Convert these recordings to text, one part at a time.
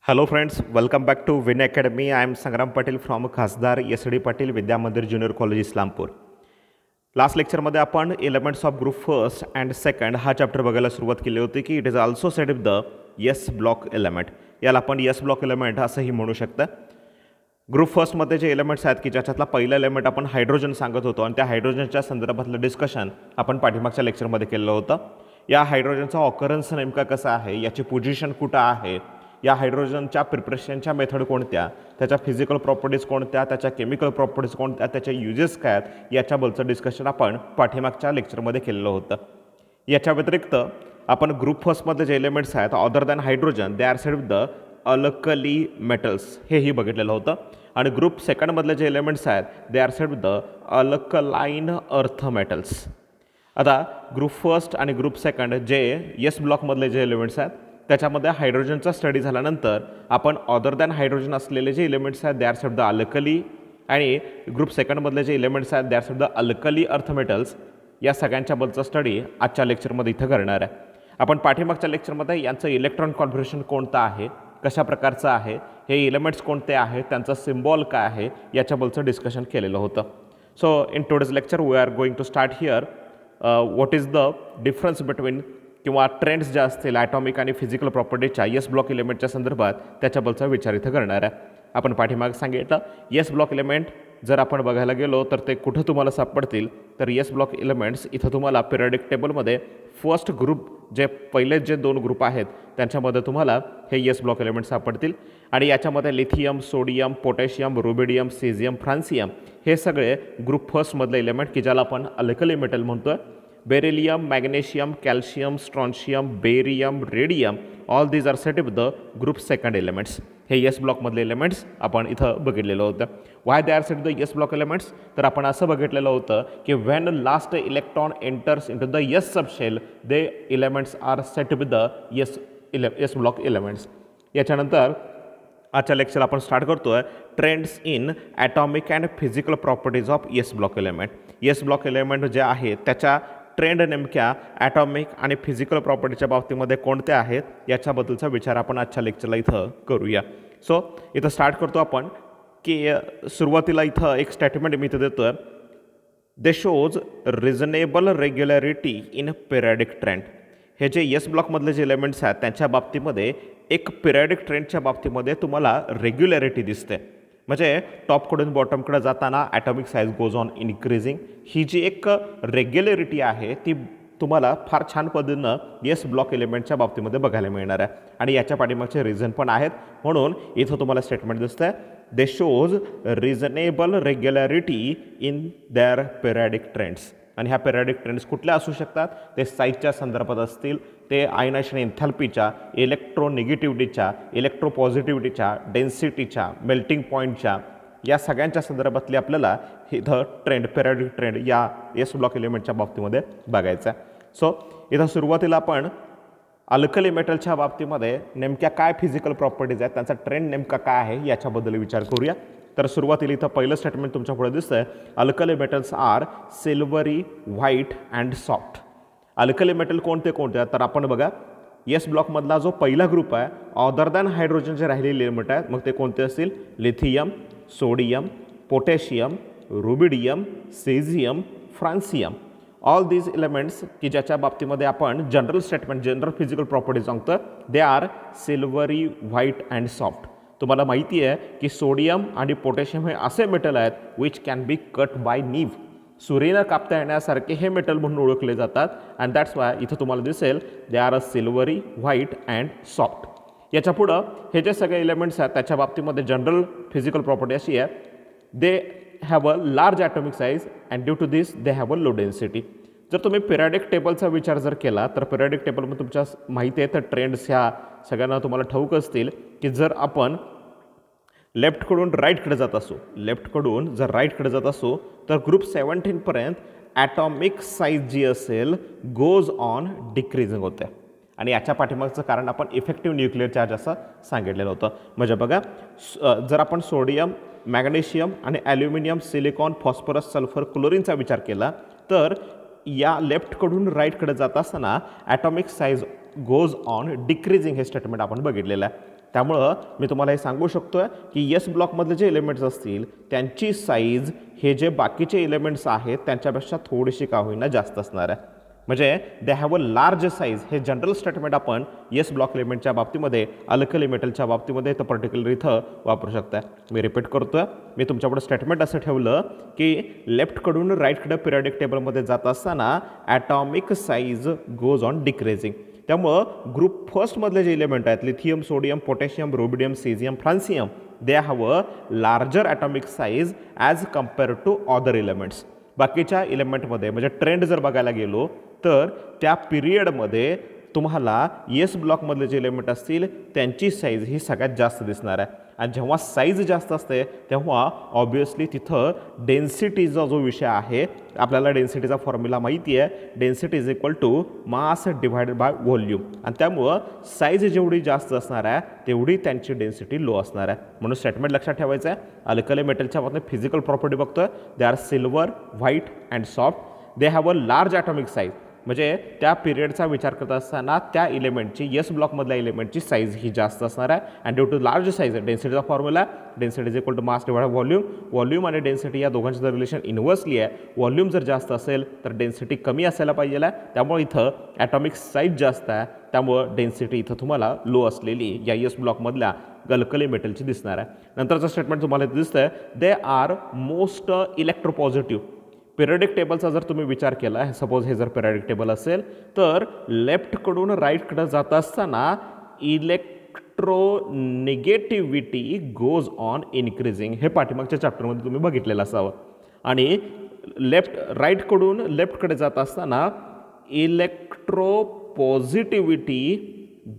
Hello friends, welcome back to Win Academy. I am Sangram Patil from Khasdar SD Patil Vidya Mandir Junior College Islampur. Last लेक्चरमध्ये आपण elements of group first and second हा chapter बघायला सुरुवात केली होती की it is also set with the s block element. याला आपण येस ब्लॉक एलिमेंट असंही म्हणू शकता. ग्रुप फर्स्टमध्ये जे एलिमेंट्स आहेत की ज्याच्यातला पहिला एलिमेंट आपण हायड्रोजन सांगत होतो आणि त्या हायड्रोजनच्या संदर्भातलं डिस्कशन आपण पाठीमागच्या लेक्चरमध्ये केलं होतं. या हायड्रोजनचा ऑकरन्स नेमका कसा आहे, याची पोझिशन कुठं आहे, या हायड्रोजनच्या प्रिपरेशनच्या मेथड कोणत्या, त्याच्या फिजिकल प्रॉपर्टीज कोणत्या, त्याच्या केमिकल प्रॉपर्टीज कोणत्या, त्याचे युजेस काय आहेत याच्याबद्दलचं डिस्कशन आपण पाठीमागच्या लेक्चरमध्ये केलेलं होतं. याच्या व्यतिरिक्त आपण ग्रुप फर्स्टमध्ये जे एलिमेंट्स आहेत other than hydrogen they are set with the alkali metals हेही बघितलेलं होतं. आणि ग्रुप सेकंडमधले जे एलिमेंट्स आहेत they are set with the alkaline earth metals. आता ग्रुप फर्स्ट आणि ग्रुप सेकंड जे येस ब्लॉकमधले जे एलिमेंट्स आहेत त्याच्यामध्ये हायड्रोजनचा स्टडी झाल्यानंतर आपण अदर दॅन हायड्रोजन असलेले जे एलिमेंट्स आहेत they are set the alkali आणि ग्रुप सेकंडमधले जे एलिमेंट्स आहेत they are set the alkali earth metals या सगळ्यांच्याबद्दलचा स्टडी आजच्या लेक्चरमध्ये इथं करणार आहे. आपण पाठीमागच्या लेक्चरमध्ये यांचं इलेक्ट्रॉन कॉन्फिगरेशन कोणतं आहे, कशा प्रकारचं आहे, हे एलिमेंट्स कोणते आहेत, त्यांचा सिम्बॉल काय आहे याच्याबद्दलचं डिस्कशन केलेलं होतं. So in today's lecture we are going to start here what is the difference between किंवा ट्रेंड्स ज्या असतील ॲटॉमिक आणि फिजिकल प्रॉपर्टीच्या येस ब्लॉक एलिमेंटच्या संदर्भात त्याच्याबद्दलचा विचार इथं करणार आहे. आपण पाठीमाग सांगितलं येस ब्लॉक एलिमेंट जर आपण बघायला गेलो तर ते कुठं तुम्हाला सापडतील तर येस ब्लॉक एलिमेंट्स इथं तुम्हाला पिरियडिक टेबलमध्ये फर्स्ट ग्रुप जे पहिले जे दोन ग्रुप आहेत त्यांच्यामध्ये तुम्हाला हे येस ब्लॉक एलिमेंट सापडतील. आणि याच्यामध्ये lithium, sodium, potassium, rubidium, caesium, francium हे सगळे ग्रुप फर्स्टमधले एलिमेंट की ज्याला आपण अल्कली मेटल म्हणतो. Beryllium, magnesium, calcium, strontium, barium, radium all these are set with the group second elements. हे येस ब्लॉकमधले एलिमेंट्स आपण इथं बघितलेलं होतं. Why they are set the s block elements तर आपण असं बघितलेलं होतं की when last electron enters into the s subshell they elements R set with the s block elements. याच्यानंतर आजच्या लेक्चर आपण स्टार्ट करतो आहे trends in atomic and physical properties of yes block element. Yes block element जे आहे त्याच्या trend नेमक्या atomic आणि फिजिकल प्रॉपर्टीच्या बाबतीमध्ये कोणत्या आहेत याच्याबद्दलचा विचार आपण आजच्या लेक्चरला इथं करूया. सो इथं स्टार्ट करतो आपण की सुरुवातीला इथं एक स्टेटमेंट मी इथं देतो आहे दे shows reasonable regularity in periodic trend. हे जे येस ब्लॉकमधले जे एलिमेंट्स आहेत त्यांच्या बाबतीमध्ये एक पिरियडिक ट्रेंडच्या बाबतीमध्ये तुम्हाला रेग्युलॅरिटी दिसते. म्हणजे टॉपकडून बॉटमकडे जाताना atomic size goes on increasing. ही जी एक रेग्युलॅरिटी आहे ती तुम्हाला फार छान पद्धतीनं येस ब्लॉक एलिमेंटच्या बाबतीमध्ये बघायला मिळणार आहे. आणि याच्या पाठीमागचे रिझन पण आहेत म्हणून इथं तुम्हाला स्टेटमेंट दिसतं आहे दे shows reasonable regularity in their periodic trends. आणि ह्या पिरियडिक ट्रेंड्स कुठल्या असू शकतात ते साईजच्या संदर्भात असतील, ते आयनायझेशन एन्थॅल्पीच्या, इलेक्ट्रोनिगेटिव्हिटीच्या, इलेक्ट्रोपॉझिटिव्हिटीच्या, डेन्सिटीच्या, मेल्टिंग पॉईंटच्या या सगळ्यांच्या संदर्भातली आपल्याला इथं ट्रेंड पिरियडिक ट्रेंड या येस ब्लॉक एलिमेंटच्या बाबतीमध्ये बघायचं आहे. सो इथं सुरुवातीला आपण अल्कली मेटलच्या बाबतीमध्ये नेमक्या काय फिजिकल प्रॉपर्टीज आहेत त्यांचा ट्रेंड नेमका काय आहे याच्याबद्दल विचार करूया. तर सुरुवातीला इथं पहिलं स्टेटमेंट तुमच्या पुढे दिसतं आहे alkali metals are silvery, white and soft. Alkali metal कोणते कोणते आहेत तर आपण बघा येस ब्लॉकमधला जो पहिला ग्रुप आहे अदर दॅन हायड्रोजन जे राहिलेले एलिमेंट आहेत मग ते कोणते असतील lithium, sodium, potassium, rubidium, caesium, francium all these elements की ज्याच्या बाबतीमध्ये आपण general statement general physical property सांगतो they are silvery, white and soft. तुम्हाला माहिती आहे की सोडियम आणि पोटॅशियम हे असे मेटल आहेत which can be cut by नीव. सुरीनं कापता येण्यासारखे हे मेटल म्हणून ओळखले जातात अँड दॅट्स वाय इथं तुम्हाला दिसेल they are a silvery, white and soft. याच्या पुढं हे जे सगळे एलिमेंट्स आहेत त्याच्या बाबतीमध्ये जनरल फिजिकल प्रॉपर्टी अशी आहे they have a large atomic size and due to this they have a low density. जर तुम्ही पिरियडिक टेबलचा विचार जर केला तर पिरियडिक टेबलमध्ये तुमच्या माहिती आहे तर ट्रेंड्स ह्या सगळ्यांना तुम्हाला ठाऊक असतील की जर आपण लेफ्टकडून राईटकडे जात असू, लेफ्टकडून जर राईटकडे जात असू तर ग्रुप 17पर्यंत ॲटॉमिक साईज जी असेल गोज ऑन डिक्रीजिंग होते. आणि याच्या पाठीमागचं कारण आपण इफेक्टिव्ह न्यूक्लिअर चार्ज असं सांगितलेलं होतं. म्हणजे बघा जर आपण सोडियम, मॅग्नेशियम आणि ॲल्युमिनियम, सिलिकॉन, फॉस्फरस, सल्फर, क्लोरीनचा विचार केला तर या लेफ्टकडून राईटकडे जात असताना atomic size goes on decreasing हे स्टेटमेंट आपण बघितलेलं आहे. त्यामुळं मी तुम्हाला हे सांगू शकतो आहे की येस ब्लॉकमधले जे एलिमेंट्स असतील त्यांची साईज हे जे बाकीचे एलिमेंट्स आहेत त्यांच्यापेक्षा थोडीशी का होईना जास्त असणार आहे. म्हणजे दे हॅव अ लार्ज साईज हे जनरल स्टेटमेंट आपण येस ब्लॉक एलिमेंटच्या बाबतीमध्ये अल्कली मेटलच्या बाबतीमध्ये तर पर्टिक्युलर इथं वापरू शकता. मी रिपीट करतोय, मी तुमच्याकडे स्टेटमेंट असं ठेवलं की लेफ्टकडून राईटकडे पिरियडिक टेबलमध्ये जात असताना atomic size goes on decreasing. त्यामुळं ग्रुप फर्स्टमधले जे एलिमेंट आहेत lithium, sodium, potassium, rubidium, caesium, francium they have a larger atomic size as compare to other elements. बाकीच्या एलिमेंटमध्ये म्हणजे ट्रेंड जर बघायला गेलो तर त्या पिरियडमध्ये तुम्हाला येस ब्लॉकमधले जे एलिमेंट असतील त्यांची साईज ही सगळ्यात जास्त दिसणार आहे. आणि जेव्हा साईज जास्त असते तेव्हा ऑब्वियसली तिथं डेन्सिटीचा जो विषय आहे, आपल्याला डेन्सिटीचा फॉर्म्युला माहिती आहे, density is equal to mass divided by volume. आणि त्यामुळं साईज जेवढी जास्त असणार आहे तेवढी त्यांची डेन्सिटी लो असणार आहे. म्हणून स्टेटमेंट लक्षात ठेवायचं आहे. अल्कली मेटलच्या बाबतीत फिजिकल प्रॉपर्टी बघतोय, they are silver, white and soft, they have a large atomic size. म्हणजे त्या पिरियडचा विचार करत असताना त्या एलिमेंटची येस ब्लॉकमधल्या एलिमेंटची साईज ही जास्त असणार आहे. And due to large size डेन्सिटीचा formula density is equal to mass divide volume. Volume आणि डेन्सिटी या दोघांचं जर रिलेशन इन्व्हर्सली आहे, व्हॉल्यूम जर जास्त असेल तर डेन्सिटी कमी असायला पाहिजे आहे. त्यामुळे इथं ॲटॉमिक साईज जास्त आहे, त्यामुळं डेन्सिटी इथं तुम्हाला लो असलेली या येस ब्लॉकमधल्या अल्कली मेटलची दिसणार आहे. नंतरचं स्टेटमेंट तुम्हाला दिसतंय, दे आर मोस्ट इलेक्ट्रोपॉझिटिव्ह. पिरियडिक टेबलचा जर तुम्ही विचार केला, सपोज हे जर पिरियडिक टेबल असेल तर लेफ्टकडून राईटकडं जात असताना इलेक्ट्रोनिगेटिव्हिटी गोज ऑन इन्क्रीजिंग. हे पाठीमागच्या चॅप्टरमध्ये तुम्ही बघितलेलं असावं. आणि राईटकडून लेफ्टकडे जात असताना इलेक्ट्रोपॉझिटिव्हिटी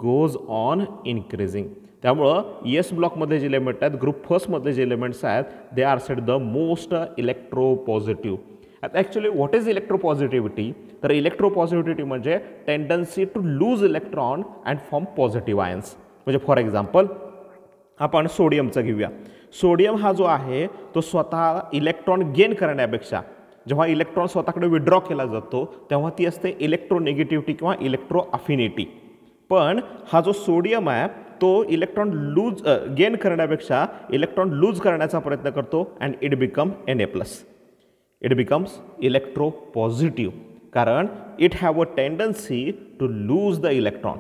गोज ऑन इन्क्रीजिंग. त्यामुळं येस ब्लॉकमध्ये जे एलिमेंट आहेत, ग्रुप फर्स्टमधले जे एलिमेंट्स आहेत, they are said the most electropositive. आता ॲक्च्युली व्हॉट इज इलेक्ट्रोपॉझिटिव्हिटी? तर इलेक्ट्रोपॉझिटिव्हिटी म्हणजे tendency to lose electron and form positive ions. म्हणजे फॉर एक्झाम्पल आपण सोडियमचं घेऊया. सोडियम हा जो आहे तो स्वतः इलेक्ट्रॉन गेन करण्यापेक्षा जेव्हा इलेक्ट्रॉन स्वतःकडे विड्रॉ केला जातो तेव्हा ती असते इलेक्ट्रोनिगेटिव्हिटी किंवा इलेक्ट्रो अफिनिटी. पण हा जो सोडियम आहे तो इलेक्ट्रॉन गेन करण्यापेक्षा इलेक्ट्रॉन लूज करण्याचा प्रयत्न करतो and it become Na+. It becomes electropositive कारण it have a tendency to lose the electron.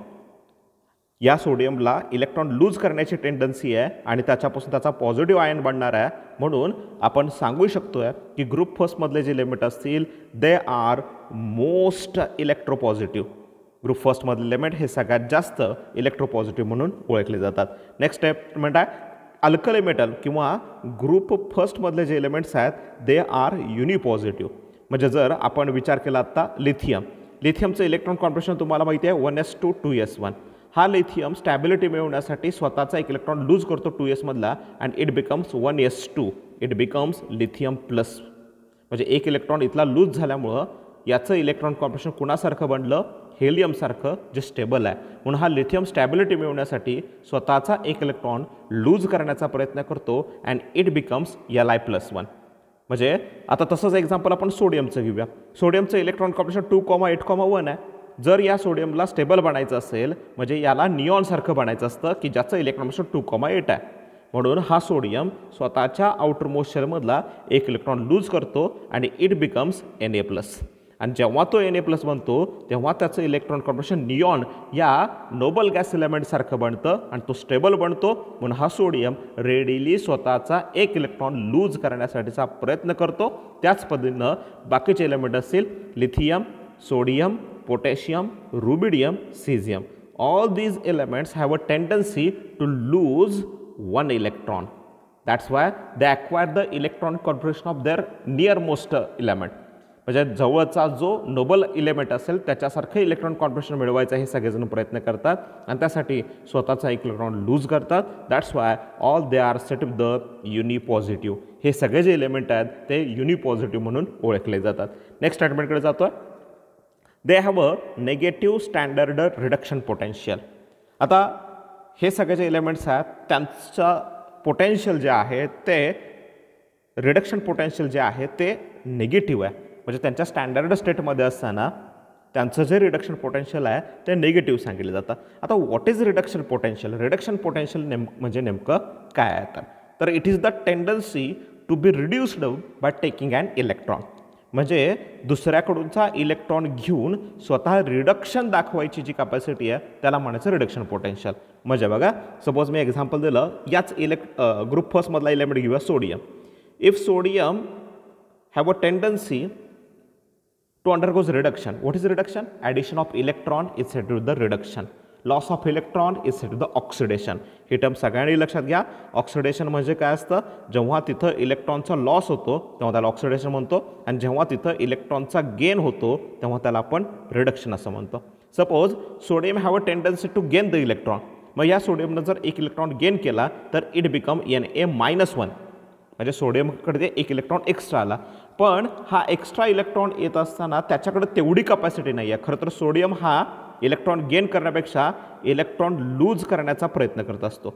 या सोडियमला इलेक्ट्रॉन लूज करण्याची टेंडन्सी आहे आणि त्याच्यापासून त्याचा पॉझिटिव्ह आयन बनणार आहे. म्हणून आपण सांगू शकतोय की ग्रुप फर्स्टमधले जे एलिमेंट असतील they are most electropositive. Group फर्स्टमधले एलिमेंट हे सगळ्यात जास्त इलेक्ट्रोपॉझिटिव्ह म्हणून ओळखले जातात. नेक्स्ट स्टेटमेंट आहे अल्कली मेटल किंवा ग्रुप फर्स्टमधले जे एलिमेंट्स आहेत दे आर युनिपॉझिटिव्ह. म्हणजे जर आपण विचार केला आत्ता लिथियमचं इलेक्ट्रॉन कॉन्फिगरेशन तुम्हाला माहिती आहे 1s2 2s1. हा लिथियम स्टॅबिलिटी मिळवण्यासाठी स्वतःचा एक इलेक्ट्रॉन लूज करतो 2s मधला and it becomes 1s2. It becomes lithium plus. म्हणजे एक इलेक्ट्रॉन इथला लूज झाल्यामुळं याचं इलेक्ट्रॉन कॉन्फिगरेशन कुणासारखं बनलं? हेलियमसारखं जे स्टेबल आहे. म्हणून हा लिथियम स्टॅबिलिटी मिळवण्यासाठी स्वतःचा एक इलेक्ट्रॉन लूज करण्याचा प्रयत्न करतो अँड इट बिकम्स Li+1. म्हणजे आता तसंच एक्झाम्पल आपण सोडियमचं घेऊया. सोडियमचं इलेक्ट्रॉन कॉन्फिगरेशन 2,8,1 आहे. जर या सोडियमला स्टेबल बनायचं असेल म्हणजे याला निऑनसारखं बनायचं असतं की ज्याचं इलेक्ट्रॉन कॉन्फिगरेशन 2,8 आहे. म्हणून हा सोडियम स्वतःच्या आउटरमोस्ट शेलमधला एक इलेक्ट्रॉन लूज करतो आणि इट बिकम्स Na+. आणि जेव्हा तो Na+ बनतो तेव्हा त्याचं इलेक्ट्रॉन कॉन्फिगरेशन निऑन या नोबल गॅस एलिमेंटसारखं बनतं आणि तो स्टेबल बनतो. म्हणून हा सोडियम रेडिली स्वतःचा एक इलेक्ट्रॉन लूज करण्यासाठीचा प्रयत्न करतो. त्याच पद्धतीनं बाकीचे एलिमेंट असतील lithium, sodium, potassium, rubidium, caesium. All these elements have a tendency to lose one electron. That's why they acquire the electron configuration of their nearmost element. म्हणजे जवळचा जो नोबल इलेमेंट असेल त्याच्यासारखं इलेक्ट्रॉन कॉन्फिगरेशन मिळवायचं हे सगळेजण प्रयत्न करतात आणि त्यासाठी स्वतःचा एक इलेक्ट्रॉन लूज करतात. That's why all they are set the unipositive. हे सगळे जे एलिमेंट आहेत ते युनिपॉझिटिव्ह म्हणून ओळखले जातात. नेक्स्ट स्टेटमेंटकडे जातोय. दे have a negative standard reduction potential. आता हे सगळे जे एलिमेंट्स आहेत त्यांचं पोटेन्शियल जे आहे ते रिडक्शन पोटेन्शियल जे आहे ते निगेटिव्ह आहे. म्हणजे त्यांच्या स्टँडर्ड स्टेटमध्ये असताना त्यांचं जे रिडक्शन पोटेन्शियल आहे ते निगेटिव्ह सांगितलं जातं. आता what is reduction potential? Reduction potential म्हणजे नेमकं काय आहे? तर it is the tendency to be reduced by taking an electron. म्हणजे दुसऱ्याकडूनचा इलेक्ट्रॉन घेऊन स्वतः रिडक्शन दाखवायची जी कॅपॅसिटी आहे त्याला म्हणायचं रिडक्शन पोटेन्शियल. म्हणजे बघा, सपोज मी एक्झाम्पल दिलं, याच ग्रुप फर्स्टमधला एलिमेंट घेऊया sodium. If sodium have a tendency to undergoes reduction. What is reduction? Addition of electron is said to be the reduction. Loss of electron is said to be the oxidation. He term सगळ्यांनी लक्षात घ्या. Oxidation म्हणजे काय असतं? जेव्हा तिथं इलेक्ट्रॉनचा loss होतो तेव्हा त्याला ऑक्सिडेशन म्हणतो, आणि जेव्हा तिथं इलेक्ट्रॉनचा गेन होतो तेव्हा त्याला आपण रिडक्शन असं म्हणतो. Suppose sodium have a tendency to gain the electron. मग या सोडियमनं जर एक इलेक्ट्रॉन गेन केला तर इट बिकम Na-1. म्हणजे सोडियमकडे एक इलेक्ट्रॉन एक्स्ट्रा आला. पण हा एक्स्ट्रा इलेक्ट्रॉन येत असताना त्याच्याकडे तेवढी कॅपॅसिटी नाही आहे. खरं तर सोडियम हा इलेक्ट्रॉन गेन करण्यापेक्षा इलेक्ट्रॉन लूज करण्याचा प्रयत्न करत असतो.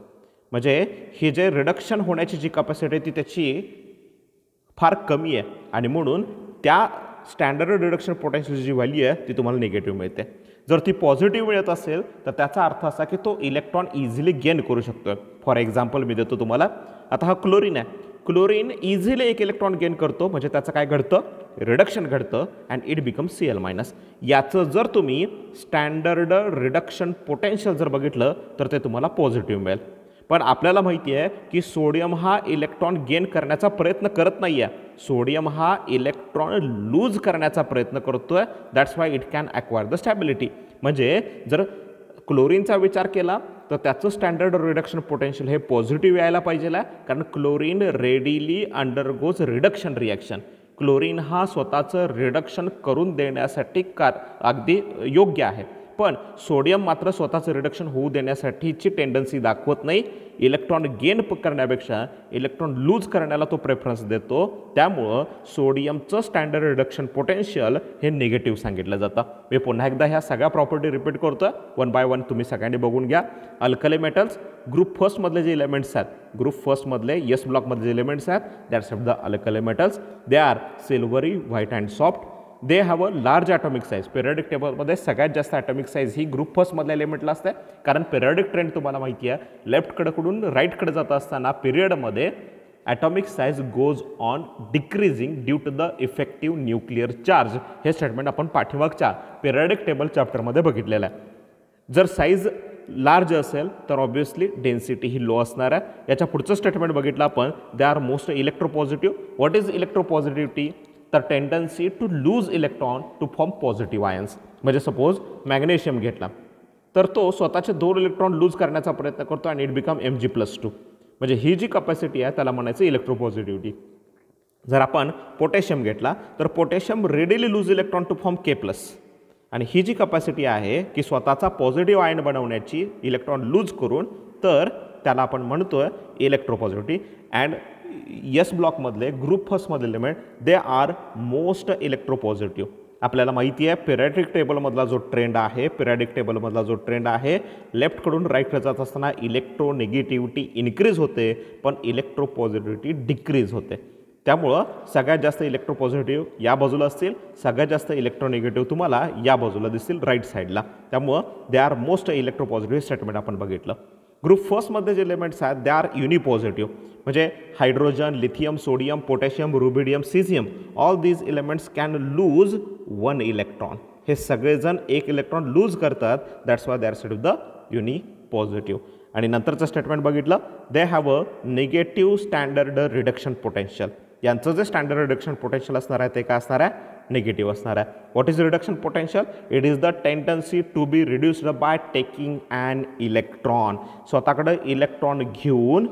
म्हणजे हे जे रिडक्शन होण्याची जी कॅपॅसिटी आहे ती त्याची फार कमी आहे, आणि म्हणून त्या स्टँडर्ड रिडक्शन पोटेन्शियलची जी व्हॅल्यू आहे ती तुम्हाला निगेटिव्ह मिळते. जर ती पॉझिटिव्ह मिळत असेल तर त्याचा अर्थ असा की तो इलेक्ट्रॉन इझिली गेन करू शकतो. फॉर एक्झाम्पल मी देतो तुम्हाला. आता हा क्लोरीन आहे. क्लोरीन इझिली एक इलेक्ट्रॉन गेन करतो, म्हणजे त्याचं काय घडतं? रिडक्शन घडतं, अँड इट बिकम Cl-. याचं जर तुम्ही स्टँडर्ड रिडक्शन पोटेन्शियल जर बघितलं तर ते तुम्हाला पॉझिटिव्ह मिळेल. पण आपल्याला माहिती आहे की सोडियम हा इलेक्ट्रॉन गेन करण्याचा प्रयत्न करत नाही आहे. सोडियम हा इलेक्ट्रॉन लूज करण्याचा प्रयत्न करतोय. That's why it can acquire the stability. म्हणजे जर क्लोरीनचा विचार केला तर त्याचं स्टँडर्ड रिडक्शन पोटेन्शियल हे पॉझिटिव्ह यायला पाहिजे, कारण chlorine readily undergoes reduction reaction. Chlorine हा स्वतःचं रिडक्शन करून देण्यासाठी अगदी योग्य आहे. पण सोडियम मात्र स्वतःचं रिडक्शन होऊ देण्यासाठीची टेंडन्सी दाखवत नाही. इलेक्ट्रॉन गेन करण्यापेक्षा इलेक्ट्रॉन लूज करण्याला तो प्रेफरन्स देतो. त्यामुळं सोडियमचं स्टँडर्ड रिडक्शन पोटेन्शियल हे निगेटिव्ह सांगितलं जातं. मी पुन्हा एकदा ह्या सगळ्या प्रॉपर्टी रिपीट करतो, वन बाय वन तुम्ही सगळ्यांनी बघून घ्या. अल्कली मेटल्स ग्रुप फर्स्टमधले जे एलिमेंट्स आहेत, ग्रुप फर्स्टमधले यस ब्लॉकमधले जे एलिमेंट्स आहेत, that's the alkali metals. They are silvery, white and soft. They have a large atomic size. Periodic टेबलमध्ये सगळ्यात जास्त ॲटॉमिक साईज ही ग्रुप फर्स्टमधल्या एलिमेंटला असते, कारण पिरियडिक ट्रेंड तुम्हाला माहिती आहे, लेफ्टकडून राईटकडे जात असताना पिरियडमध्ये atomic size goes on decreasing due to the effective nuclear charge. हे स्टेटमेंट आपण पाठीमागच्या पिरियडिक टेबल चॅप्टरमध्ये बघितलेलं आहे. जर साईज लार्ज असेल तर ऑब्व्हियसली डेन्सिटी ही लो असणार आहे. याच्या पुढचं स्टेटमेंट बघितलं आपण, they are most electropositive. What is electropositivity? तर tendency to lose electron to form positive ions. म्हणजे सपोज मॅग्नेशियम घेतला तर तो स्वतःचे 2 इलेक्ट्रॉन लूज करण्याचा प्रयत्न करतो, आणि इट बिकम Mg+2. म्हणजे ही जी कॅपॅसिटी आहे त्याला म्हणायचं इलेक्ट्रोपॉझिटिव्हिटी. जर आपण पोटॅशियम घेतला तर potassium readily lose electron to form K+, आणि ही जी कॅपॅसिटी आहे की स्वतःचा पॉझिटिव्ह आयन बनवण्याची इलेक्ट्रॉन लूज करून, तर त्याला आपण म्हणतोय इलेक्ट्रोपॉझिटिव्हिटी. अँड यस ब्लॉकमधले ग्रुप फर्स्टमधले element they are most electropositive. आपल्याला माहिती आहे पिरियडिक टेबलमधला जो ट्रेंड आहे, लेफ्टकडून राईटकडे जात असताना इलेक्ट्रोनिगेटिव्हिटी इन्क्रीज होते, पण इलेक्ट्रोपॉझिटिव्हिटी डिक्रीज होते. त्यामुळं सगळ्यात जास्त इलेक्ट्रोपॉझिटिव्ह या बाजूला असतील, सगळ्यात जास्त इलेक्ट्रोनिगेटिव्ह तुम्हाला या बाजूला दिसतील राईट साईडला. त्यामुळं दे आर मोस्ट इलेक्ट्रोपॉझिटिव्ह स्टेटमेंट आपण बघितलं. ग्रुप फर्स्टमध्ये जे एलिमेंट्स आहेत दे आर युनिपॉझिटिव्ह. म्हणजे hydrogen, lithium, sodium, potassium, rubidium, caesium, all these elements can lose 1 electron. हे सगळेजण एक इलेक्ट्रॉन लूज करतात. That's why they are said the unipositive. आणि नंतरचं स्टेटमेंट बघितलं, they have a negative standard reduction potential. यांचं जे स्टँडर्ड रिडक्शन पोटेन्शियल असणार आहे ते काय असणार आहे? निगेटिव्ह असणार आहे. What is reduction potential? It is the tendency to be reduced by taking an electron. स्वतःकडे इलेक्ट्रॉन घेऊन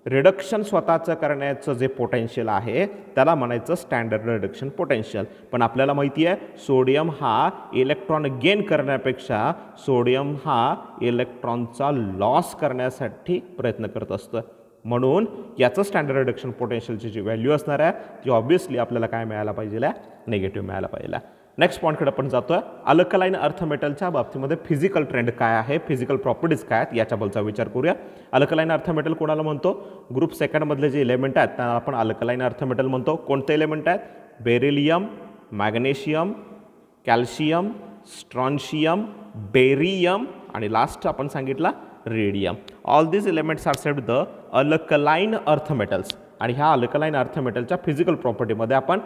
रिडक्शन स्वतःचं करण्याचं जे पोटेन्शियल आहे त्याला म्हणायचं स्टँडर्ड रिडक्शन पोटेन्शियल. पण आपल्याला माहिती आहे सोडियम हा इलेक्ट्रॉन गेन करण्यापेक्षा सोडियम हा इलेक्ट्रॉनचा लॉस करण्यासाठी प्रयत्न करत असतो. म्हणून याचं स्टँडर्ड रिडक्शन पोटेन्शियलची जी व्हॅल्यू असणार आहे ती ऑब्व्हियसली आपल्याला काय मिळायला पाहिजे? निगेटिव्ह मिळायला पाहिजे. नेक्स्ट पॉईंटकडे आपण जातोय. अल्कलाईन अर्थ मेटलच्या बाबतीमध्ये फिजिकल ट्रेंड काय आहे, फिजिकल प्रॉपर्टीज काय आहेत याच्याबद्दलचा विचार करूया. अल्कलाईन अर्थ मेटल कोणाला म्हणतो? ग्रुप सेकंडमधले जे एलिमेंट आहेत त्यांना आपण अल्कलाईन अर्थ मेटल म्हणतो. कोणते एलिमेंट आहेत? Beryllium, magnesium, calcium, strontium, barium आणि लास्ट आपण सांगितला radium. All these elements are said the alkaline earth metals. आणि ह्या अल्कलाइन अर्थ मेटलच्या फिजिकल प्रॉपर्टीमध्ये आपण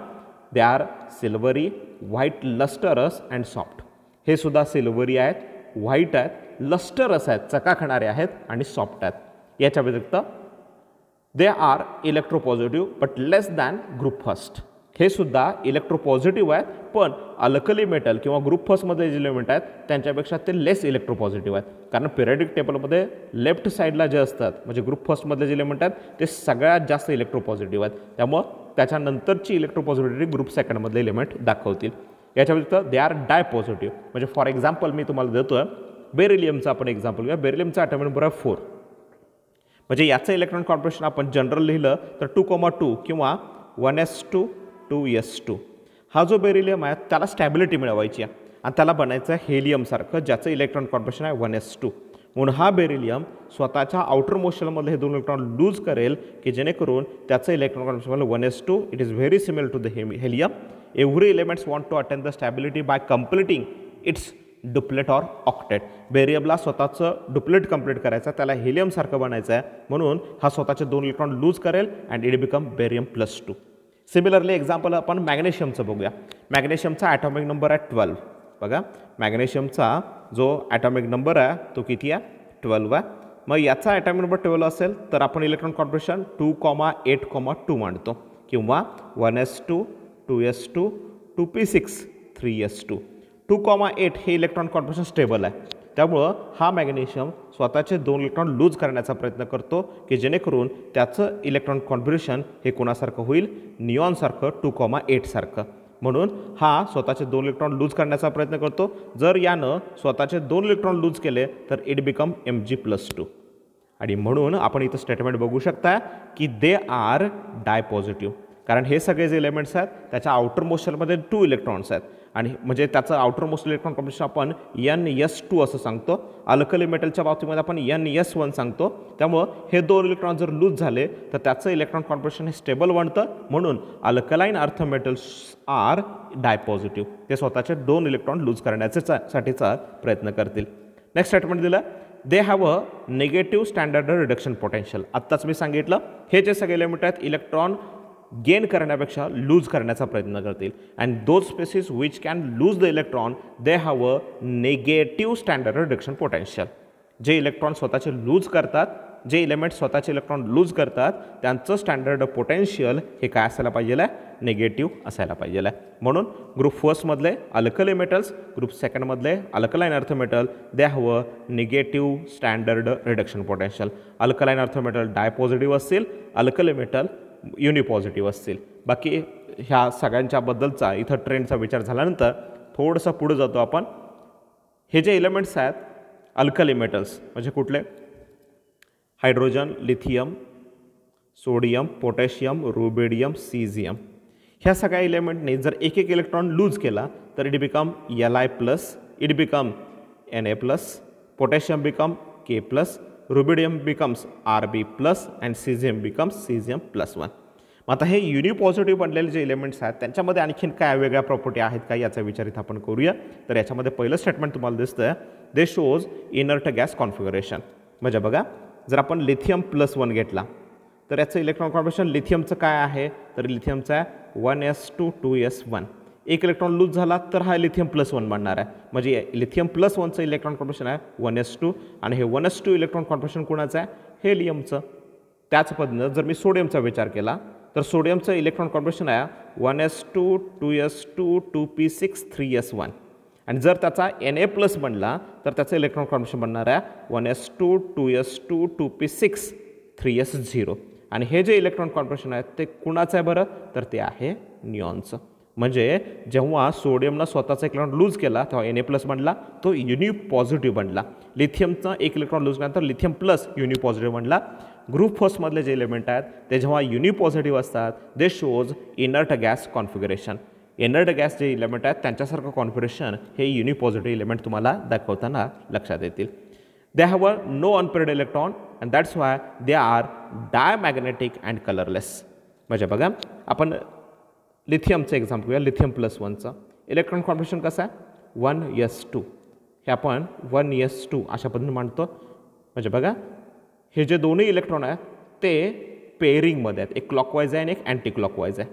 they are silvery, white, lustrous and soft. हे सुद्धा सिल्वरी आहेत, व्हाईट आहेत, लस्टरस आहेत, चकाकणारे आहेत आणि सॉफ्ट आहेत. याच्या व्यतिरिक्त they are electropositive but less than group first. हे सुद्धा इलेक्ट्रोपॉझिटिव्ह आहेत पण अल्कली मेटल किंवा ग्रुप फर्स्टमधले जे एलिमेंट आहेत त्यांच्यापेक्षा ते लेस इलेक्ट्रोपॉझिटिव्ह आहेत. कारण पिरियडिक टेबलमध्ये लेफ्ट साईडला जे असतात म्हणजे ग्रुप फर्स्टमधले जे एलिमेंट आहेत ते सगळ्यात जास्त इलेक्ट्रोपॉझिटिव्ह आहेत. त्यामुळं त्याच्यानंतरची इलेक्ट्रोपॉझिटिव्हिटी ग्रुप सेकंडमधले एलिमेंट दाखवतील. याच्या व्यतिरिक्त दे आर डायपॉझिटिव्ह. म्हणजे फॉर एक्झाम्पल मी तुम्हाला देतोय बेरिलियमचं आपण एक्झाम्पल घेऊया. बेरिलियमचा ॲटॉमिक नंबर आहे 4. म्हणजे याचं इलेक्ट्रॉन कॉन्फिगरेशन आपण जनरल लिहिलं तर 2,2 किंवा 1s2 2s2. हा जो बेरिलियम आहे त्याला स्टॅबिलिटी मिळवायची आहे आणि त्याला बनायचं आहे हेलियमसारखं ज्याचं इलेक्ट्रॉन कॉन्फिगरेशन आहे 1s2. म्हणून हा बेरिलियम स्वतःच्या आउटर मोशनमधले हे 2 इलेक्ट्रॉन लूज करेल की जेणेकरून त्याचं electron configuration 1s2. It is very similar to the helium. Every elements want to attain the stability by completing its duplet or octet. बेरियमला स्वतःचं डुप्लेट कंप्लीट करायचं, त्याला हेलियमसारखं बनायचं आहे म्हणून हा स्वतःचे 2 इलेक्ट्रॉन लूज करेल and it become barium +2. Similarly example आपण मॅग्नेशियमचं बघूया. मॅग्नेशियमचा ॲटॉमिक नंबर आहे 12. बघा मॅग्नेशियमचा जो ॲटॉमिक नंबर आहे तो किती आहे 12 आहे. मग याचा ॲटॉमिक नंबर 12 असेल तर आपण इलेक्ट्रॉन कॉन्फिगरेशन 2,8,2 मांडतो किंवा 1s2 2s2 2p6 3s2. 2,8 हे इलेक्ट्रॉन कॉन्फिगरेशन स्टेबल आहे त्यामुळं हा मॅग्नेशियम स्वतःचे 2 इलेक्ट्रॉन लूज करण्याचा प्रयत्न करतो की जेणेकरून त्याचं इलेक्ट्रॉन कॉन्फिगरेशन हे कोणासारखं होईल निऑनसारखं 2,8 सारखं. म्हणून हा स्वतःचे 2 इलेक्ट्रॉन लूज करण्याचा प्रयत्न करतो. जर यानं स्वतःचे 2 इलेक्ट्रॉन लूज केले तर इट बिकम Mg+2. आणि म्हणून आपण इथं स्टेटमेंट बघू शकता की दे आर डायपॉझिटिव्ह. कारण हे सगळे जे एलिमेंट्स आहेत त्याच्या आउटर मोस्टमध्ये 2 इलेक्ट्रॉन्स आहेत आणि म्हणजे त्याचं आउटर मोस्ट इलेक्ट्रॉन कॉन्फिगरेशन आपण Ns2 असं सांगतो. अल्कली मेटलच्या बाबतीमध्ये आपण Ns1 सांगतो. त्यामुळं हे 2 इलेक्ट्रॉन जर लूज झाले तर त्याचं इलेक्ट्रॉन कॉन्फिगरेशन हे स्टेबल बनतं. म्हणून अल्कलाइन अर्थ मेटल्स आर डायपॉझिटिव्ह. ते स्वतःचे 2 इलेक्ट्रॉन लूज करण्यासाठीचा प्रयत्न करतील. नेक्स्ट स्टेटमेंट दिलं दे have a negative standard reduction potential. आत्ताच मी सांगितलं हे जे सगळे एलिमेंट आहेत इलेक्ट्रॉन गेन करण्यापेक्षा लूज करण्याचा प्रयत्न करतील. And those species which can lose the electron they have a negative standard reduction potential. जे इलेक्ट्रॉन स्वतःचे लूज करतात, जे एलिमेंट स्वतःचे इलेक्ट्रॉन लूज करतात त्यांचं स्टँडर्ड पोटेन्शियल हे काय असायला पाहिजे आहे निगेटिव्ह असायला पाहिजे आहे. म्हणून ग्रुप फर्स्टमधले अल्कली मेटल्स, ग्रुप सेकंडमधले alkaline earth metal they have a negative standard reduction potential. Alkaline earth metal dipositive असतील, अल्कली मेटल युनिपॉझिटिव्ह असतील. बाकी ह्या सगळ्यांच्याबद्दलचा इथं ट्रेंडचा विचार झाल्यानंतर थोडंसं पुढे जातो आपण. हे जे एलिमेंट्स आहेत अल्कली मेटल्स म्हणजे कुठले hydrogen, lithium, sodium, potassium, rubidium, caesium. ह्या सगळ्या एलिमेंटने जर एक एक इलेक्ट्रॉन लूज केला तर it become Li+, it become Na+, potassium become K+, rubidium becomes Rb+ and caesium becomes Cesium+1. मग आता हे युनिपॉझिटिव्ह बनलेले जे एलिमेंट्स आहेत त्यांच्यामध्ये आणखीन काय वेगळ्या प्रॉपर्टी आहेत का याचा विचार इथं आपण करूया. तर याच्यामध्ये पहिलं स्टेटमेंट तुम्हाला दिसतं दे शोज इनर्ट गॅस कॉन्फिगरेशन. म्हणजे बघा जर आपण लिथियम+1 घेतला तर याचं इलेक्ट्रॉन कॉन्फिगरेशन लिथियमचं काय आहे तर लिथियमचं आहे 1s2 2s1. एक इलेक्ट्रॉन लूज झाला तर हा लिथियम+1 बनणार आहे. म्हणजे लिथियम+1चं इलेक्ट्रॉन कॉन्फिगरेशन आहे 1s2 आणि हे 1s2 इलेक्ट्रॉन कॉन्फिगरेशन कोणाचं आहे हेलियमचं. त्याच पद्धतीनं जर मी सोडियमचा विचार केला तर सोडियमचं इलेक्ट्रॉन कॉन्फिगरेशन आहे 1s2 2s2 2p6 3s1 आणि जर त्याचा Na+ बनला तर त्याचं इलेक्ट्रॉन कॉन्फिगरेशन बनणार आहे 1s2 2s2 2p6 3s0. आणि हे जे इलेक्ट्रॉन कॉन्फिगरेशन आहे ते कुणाचं आहे बरं तर ते आहे निऑनचं. म्हणजे जेव्हा सोडियमनं स्वतःचा इलेक्ट्रॉन लूज केला तेव्हा Na+ बनला तो युनिपॉझिटिव्ह बनला. लिथियमचं एक इलेक्ट्रॉन लूज केल्यानंतर लिथियम+ युनिपॉझिटिव्ह बनला. ग्रुप फर्स्टमधले जे एलिमेंट आहेत ते जेव्हा युनिपॉझिटिव्ह असतात दे shows inert gas configuration. Inert gas जे एलिमेंट आहेत त्यांच्यासारखं कॉन्फिगरेशन हे युनिपॉझिटिव्ह एलिमेंट तुम्हाला दाखवताना लक्षात येतील. They have a no unpaired electron and that's why they are diamagnetic and colourless. म्हणजे बघा आपण लिथियमचं एक्झाम्पल घेऊया. लिथियम+1चं इलेक्ट्रॉन कॉन्फिगरेशन कसं आहे 1s2 हे आपण 1s2 अशा पद्धतीने मांडतो. म्हणजे बघा हे जे दोन्ही इलेक्ट्रॉन आहेत ते पेअरिंगमध्ये आहेत. एक क्लॉकवाईज आहे आणि एक अँटी क्लॉकवाईज आहे.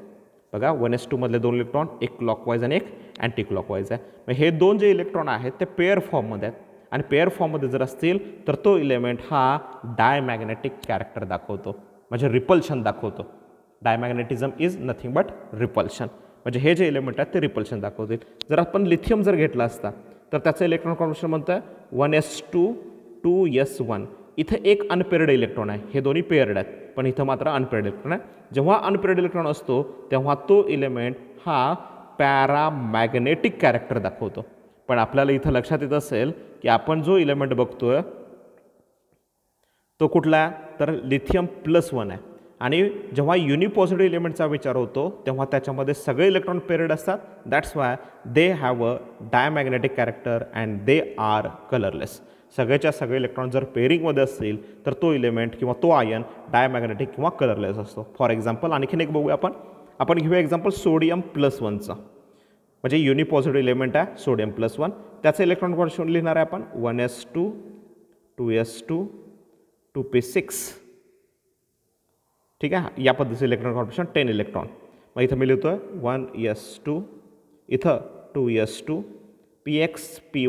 बघा 1s2 मधले दोन इलेक्ट्रॉन एक क्लॉकवाईज आणि एक अँटी क्लॉकवाईज आहे. मग हे दोन जे इलेक्ट्रॉन आहेत ते पेअर फॉर्ममध्ये आहेत आणि पेअर फॉर्ममध्ये जर असतील तर तो इलेमेंट हा डायमॅग्नेटिक कॅरेक्टर दाखवतो, म्हणजे रिपल्शन दाखवतो. डायमॅग्नेटिझम इज नथिंग बट रिपल्शन. म्हणजे हे जे एलिमेंट आहेत ते रिपल्शन दाखवतील. जर आपण लिथियम जर घेतला असता तर त्याचं इलेक्ट्रॉन कॉन्फिगरेशन म्हणतं आहे 1s2 2s1. इथं एक अनपेअर्ड इलेक्ट्रॉन आहे. हे दोन्ही पेअर्ड आहेत पण इथं मात्र अनपेअर्ड इलेक्ट्रॉन आहे. जेव्हा अनपेअर्ड इलेक्ट्रॉन असतो तेव्हा तो इलेमेंट हा पॅरामॅग्नेटिक कॅरेक्टर दाखवतो. पण आपल्याला इथं लक्षात येत असेल की आपण जो इलेमेंट बघतोय तो कुठला आहे तर लिथियम +1 आहे. आणि जेव्हा युनिपॉझिटिव्ह इलेमेंटचा विचार होतो तेव्हा त्याच्यामध्ये सगळे इलेक्ट्रॉन पेअर्ड असतात. That's why they have a diamagnetic character and they are colourless. सगळेच्या सगळे इलेक्ट्रॉन जर पेअरिंगमध्ये असतील तर तो इलेमेंट किंवा तो आयन डायमॅग्नेटिक किंवा कलरलेस असतो. फॉर एक्झाम्पल आणखीन एक बघूया आपण घेऊया एक्झाम्पल सोडियम +1चं. म्हणजे युनिपॉझिटिव्ह इलेमेंट आहे सोडियम +1. त्याचं इलेक्ट्रॉन कॉन्फिगरेशन लिहिणार आहे आपण 1s2 2s2 2p6. ठीक आहे. या पद्धतीचं इलेक्ट्रॉन कॉन्फिगरेशन 10 इलेक्ट्रॉन. मग इथं मी लिहितो 1s2 इथं 2s2 px py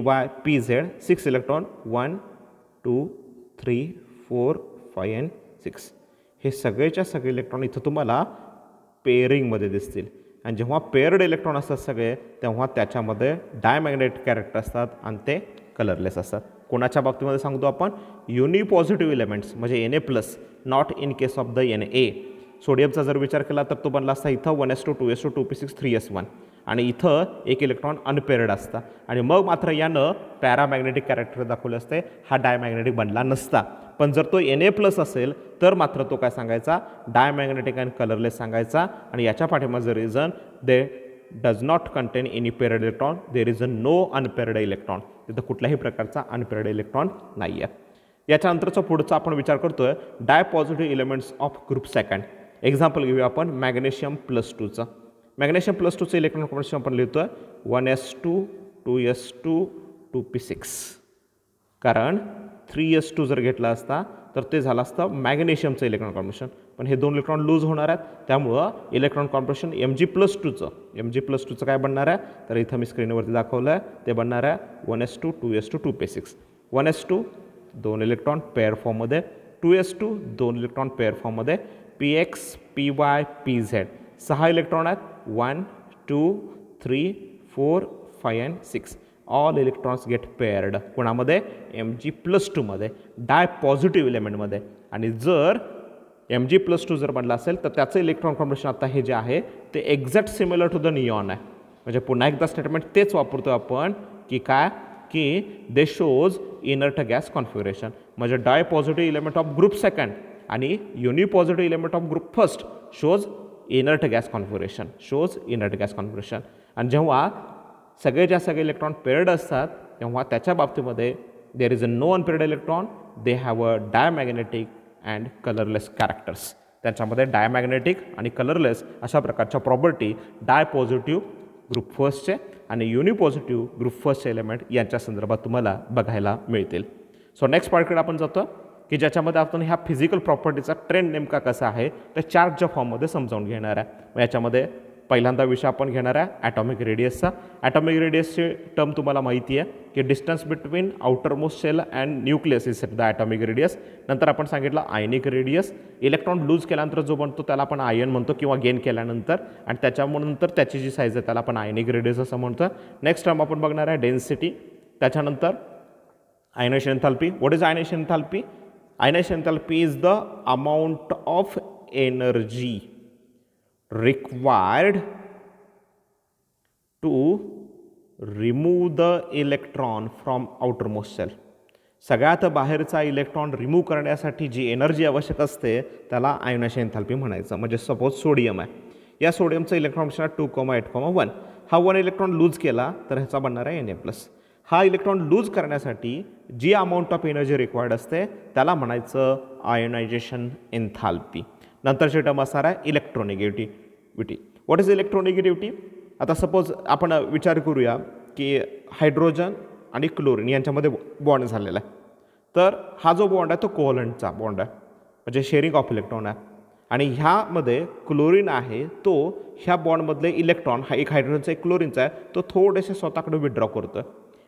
pz 6 electron 1 2 3 4 5 and 6. हे सगळेच्या सगळे इलेक्ट्रॉन इथं तुम्हाला पेअरिंगमध्ये दिसतील. आणि जेव्हा पेअर्ड इलेक्ट्रॉन असतात सगळे तेव्हा त्याच्यामध्ये डायमॅग्नेटिक कॅरेक्टर असतात आणि ते कलरलेस असतात. कोणाच्या बाबतीमध्ये सांगतो आपण युनिपॉझिटिव्ह इलेमेंट्स म्हणजे Na+, not in case of the Na. सोडियमचा जर विचार केला तर तो बनला असता इथं 1s2 2s2 2p6 3s1 आणि इथं एक इलेक्ट्रॉन अनपेअर्ड असता आणि मग मात्र यानं पॅरामॅग्नेटिक कॅरेक्टर दाखवले असते. हा डायमॅग्नेटिक बनला नसता. पण जर तो Na+ असेल तर मात्र तो काय सांगायचा डायमॅग्नेटिक अँड कलरलेस सांगायचा. आणि याच्या पाठीमागचं reason they does not contain any paired electron. There is a no unpaired electron. तिथं कुठल्याही प्रकारचा अनपेअर्ड इलेक्ट्रॉन नाही आहे. याच्यानंतरचा पुढचा आपण विचार करतोय dipositive elements of group second. Example घेऊया आपण मॅग्नेशियम +2चं. मॅग्नेशियम +2चं इलेक्ट्रॉन कॉन्फिगरेशन आपण लिहितोय 1s2 2s2 2p6. कारण 3s2 जर घेतला असता तर ते झालं असतं मॅग्नेशियमचं इलेक्ट्रॉन कॉन्फिगरेशन. पण हे दोन इलेक्ट्रॉन लूज होणार आहेत त्यामुळं इलेक्ट्रॉन कॉन्फिगरेशन Mg+2चं काय बनणार आहे तर इथं मी स्क्रीनवरती दाखवलं आहे ते बनणार आहे 1s2 2s2 2p6. 1s2 दोन इलेक्ट्रॉन पेअर फॉर्ममध्ये, 2s2 दोन इलेक्ट्रॉन पेअर फॉर्ममध्ये, px py pz 6 इलेक्ट्रॉन आहेत 1 2 3 4 5 and 6. All electrons get paired कोणामध्ये Mg+2 मध्ये डायपॉझिटिव्ह इलेमेंटमध्ये. आणि जर Mg+2 जर बनला असेल तर त्याचं इलेक्ट्रॉन कॉन्फिगरेशन आता हे जे आहे ते exact similar to the neon आहे. म्हणजे पुन्हा एकदा स्टेटमेंट तेच वापरतो आपण की काय की they shows inert gas configuration. म्हणजे dipositive element of group second आणि unipositive element of group first shows inert gas configuration. आणि जेव्हा सगळेच्या सगळे इलेक्ट्रॉन पेअर्ड असतात तेव्हा त्याच्या बाबतीमध्ये there is a no unpaired electron. They have a diamagnetic and colourless characters. त्याच्यामध्ये डायमॅग्नेटिक आणि कलरलेस अशा प्रकारच्या प्रॉपर्टी डायपॉझिटिव्ह ग्रुप फर्स्टचे आणि युनिपॉझिटिव्ह ग्रुप फर्स्टचे एलिमेंट यांच्या संदर्भात तुम्हाला बघायला मिळतील. सो नेक्स्ट पार्टकडे आपण जातो की ज्याच्यामध्ये आपण ह्या फिजिकल प्रॉपर्टीचा ट्रेंड नेमका कसा आहे ते चार्टच्या फॉर्ममध्ये समजावून घेणार आहे. मग याच्यामध्ये पहिल्यांदा विषय आपण घेणार आहे ॲटॉमिक रेडियसचा. ॲटॉमिक रेडियसची टर्म तुम्हाला माहिती आहे की distance between outer most shell and nucleus is the atomic radius. नंतर आपण सांगितलं आयनिक रेडियस. इलेक्ट्रॉन लूज केल्यानंतर जो बनतो त्याला आपण आयन म्हणतो किंवा गेन केल्यानंतर, आणि त्याच्यानंतर त्याची जी साईज आहे त्याला आपण आयनिक रेडियस असं म्हणतो. नेक्स्ट टर्म आपण बघणार आहे डेन्सिटी. त्याच्यानंतर ionisation एन्थॅल्पी. What is ionisation enthalpy? Ionization एन्थॅल्पी is the amount of energy required to remove the electron from outermost shell. सगळ्यात बाहेरचा इलेक्ट्रॉन रिमूव्ह करण्यासाठी जी एनर्जी आवश्यक असते त्याला आयोनायझेशन एन्थॅल्पी म्हणायचं. म्हणजे सपोज सोडियम आहे, या सोडियमचं इलेक्ट्रॉन 2,8,1. हा 1 इलेक्ट्रॉन लूज केला तर ह्याचा बनणार आहे Na+. हा इलेक्ट्रॉन लूज करण्यासाठी जी अमाऊंट ऑफ एनर्जी रिक्वायर्ड असते त्याला म्हणायचं आयोनायझेशन एन्थॅल्पी. नंतरची टर्म असणार आहे इलेक्ट्रोनिगेटिव्हिटी. What is electronegativity? आता सपोज आपण विचार करूया की हायड्रोजन आणि क्लोरीन यांच्यामध्ये बॉन्ड झालेला आहे. तर हा जो बॉन्ड आहे तो कोव्हलंटचा बॉन्ड आहे, म्हणजे शेअरिंग ऑफ इलेक्ट्रॉन आहे. आणि ह्यामध्ये क्लोरीन आहे तो ह्या बॉन्डमधले इलेक्ट्रॉन, हा एक हायड्रोजनचा एक क्लोरीनचा आहे, तो थोडेसे स्वतःकडे विड्रॉ करतो.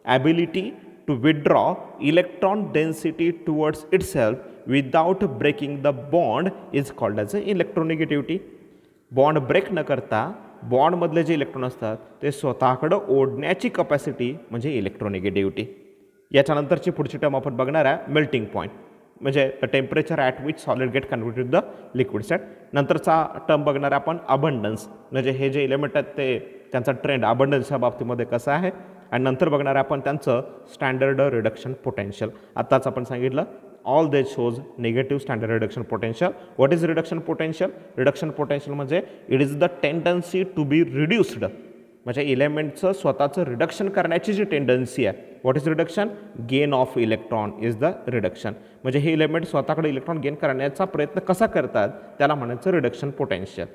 Ability to withdraw electron density towards itself without breaking the bond is called as a electronegativity. Bond break न करता बॉन्डमधले जे इलेक्ट्रॉन असतात ते स्वतःकडं ओढण्याची कपॅसिटी म्हणजे इलेक्ट्रोनिगेटिव्हिटी. याच्यानंतरची पुढची टर्म आपण बघणार आहे मेल्टिंग पॉईंट, म्हणजे the temperature at which solid get converted the liquid state. नंतरचा टर्म बघणार आहे आपण अबंडन्स, म्हणजे हे जे एलिमेंट आहेत ते त्यांचा ट्रेंड अबंडन्सच्या बाबतीमध्ये कसा आहे. आणि नंतर बघणार आहे आपण त्यांचं स्टँडर्ड रिडक्शन पोटेन्शियल. आत्ताच आपण सांगितलं all they shows negative standard reduction potential. What is reduction potential? Reduction potential म्हणजे it is the tendency to be reduced, म्हणजे एलिमेंटचं स्वतःचं रिडक्शन करण्याची जी टेंडन्सी आहे. What is reduction? Gain of electron is the reduction. म्हणजे हे element स्वतःकडे इलेक्ट्रॉन गेन करण्याचा प्रयत्न कसा करतात त्याला म्हणायचं रिडक्शन पोटेन्शियल.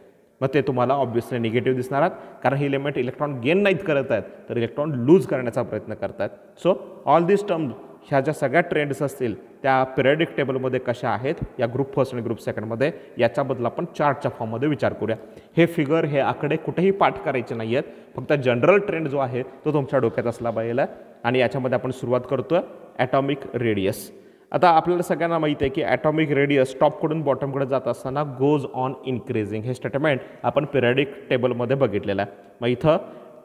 मग ते तुम्हाला ऑब्व्हियसली निगेटिव्ह दिसणार आहेत, कारण हे एलिमेंट इलेक्ट्रॉन गेन नाहीत करत आहेत तर इलेक्ट्रॉन लूज करण्याचा प्रयत्न करतात. सो ऑल दिस टर्म्स, ह्या ज्या सगळ्या ट्रेंड्स असतील त्या पिरियडिक टेबलमध्ये कशा आहेत या ग्रुप फर्स्ट आणि ग्रुप सेकंडमध्ये, याच्याबद्दल आपण चार्टच्या फॉर्ममध्ये विचार करूया. हे फिगर, हे आकडे कुठेही पाठ करायचे नाही आहेत, फक्त जनरल ट्रेंड जो आहे तो तुमच्या डोक्यात असला पाहिजे. आणि याच्यामध्ये आपण सुरुवात करतोय ॲटॉमिक रेडियस. आता आपल्याला सगळ्यांना माहिती आहे की ॲटॉमिक रेडियस टॉपकडून बॉटमकडे जात असताना गोज ऑन इन्क्रीजिंग. हे स्टेटमेंट आपण पिरियडिक टेबलमध्ये बघितलेलं आहे. मग इथं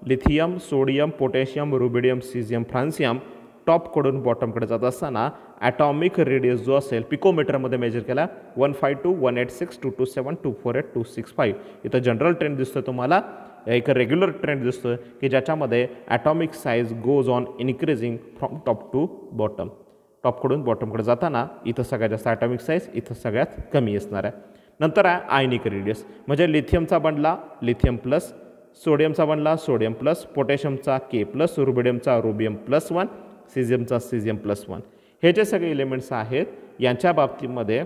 lithium, sodium, potassium, rubidium, caesium, फ्रान्सियम टॉपकडून बॉटमकडे जात असताना ॲटॉमिक रेडियस जो असेल पिकोमीटरमध्ये मेजर केला 152, 186, 227, 248, 265. इथं जनरल ट्रेंड दिसतोय तुम्हाला, एक रेग्युलर ट्रेंड दिसतोय की ज्याच्यामध्ये atomic size goes on increasing from top to bottom. टॉपकडून बॉटमकडे जाताना इथं सगळ्यात जास्त ॲटॉमिक साईज, इथं सगळ्यात कमी असणार आहे. नंतर आहे आयनिक रेडियस, म्हणजे लिथियमचा बनला लिथियम प्लस, सोडियमचा बनला सोडियम प्लस, पोटॅशियमचा के प्लस, रुबिडियमचा रुबियम +1, सीझियमचा सीझियम +1. हे जे सगळे एलिमेंट्स आहेत यांच्या बाबतीमध्ये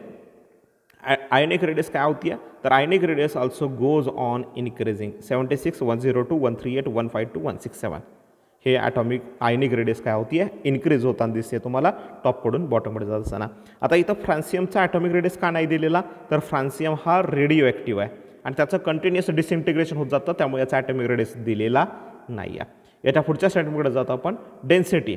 आयनिक रेडियस काय होती आहे, तर ionic radius also goes on increasing 76, 102, 138, 152, 167. हे ॲटॉमिक आयनिक रेडियस काय होती आहे, इन्क्रीज होताना दिसते तुम्हाला टॉपकडून बॉटमकडे जात असताना. आता इथं फ्रान्सियमचा ॲटॉमिक रेडियस का नाही दिलेला, तर फ्रान्सियम हा रेडिओ ॲक्टिव्ह आहे आणि त्याचं कंटिन्युअस डिसइंटिग्रेशन होत जातं, त्यामुळे याचा ॲटॉमिक रेडियस दिलेला नाही आहे. याच्या पुढच्या स्टेटमेंटकडे जातो आपण, density.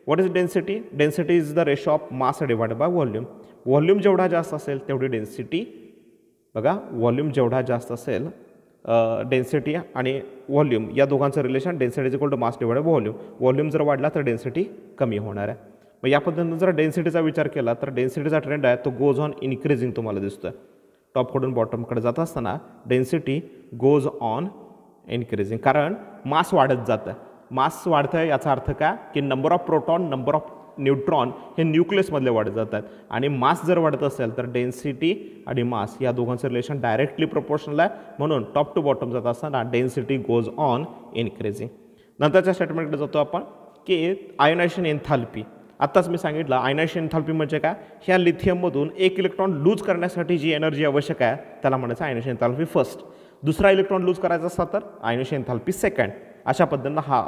What is density? Density is the ratio of mass divided by volume. Volume जेवढा जास्त असेल तेवढी डेन्सिटी. बघा, व्हॉल्यूम जेवढा जास्त असेल, डेन्सिटी आणि व्हॉल्यूम या दोघांचं relation density is equal to mass divided by volume. Volume जर वाढला तर डेन्सिटी कमी होणार आहे. मग या पद्धतीनं जर डेन्सिटीचा विचार केला तर डेन्सिटीचा ट्रेंड आहे तो गोज ऑन इन्क्रीजिंग तुम्हाला दिसतोय. टॉपकडून बॉटमकडे जात असताना डेन्सिटी गोज ऑन इन्क्रीजिंग, कारण मास वाढत जातं. मास वाढतं आहे याचा अर्थ काय की number of proton, number of neutron हे न्यूक्लियसमधले वाढत जातात आणि मास जर वाढत असेल तर डेन्सिटी आणि मास या दोघांचं रिलेशन डायरेक्टली प्रोपोर्शनल आहे. म्हणून टॉप टू बॉटम जात असताना डेन्सिटी गोज ऑन इन्क्रीजिंग. नंतरच्या स्टेटमेंटकडे जातो आपण की आयोनायझेशन एन्थाल्पी. आत्ताच मी सांगितलं आयोनायझेशन एन्थाल्पी म्हणजे काय, ह्या लिथियममधून एक इलेक्ट्रॉन लूज करण्यासाठी जी एनर्जी आवश्यक आहे त्याला म्हणायचं आयोनायझेशन एन्थाल्पी फर्स्ट. दुसरा इलेक्ट्रॉन लूज करायचा असता तर आयोनायझेशन एन्थाल्पी सेकंड. अशा पद्धतीनं हा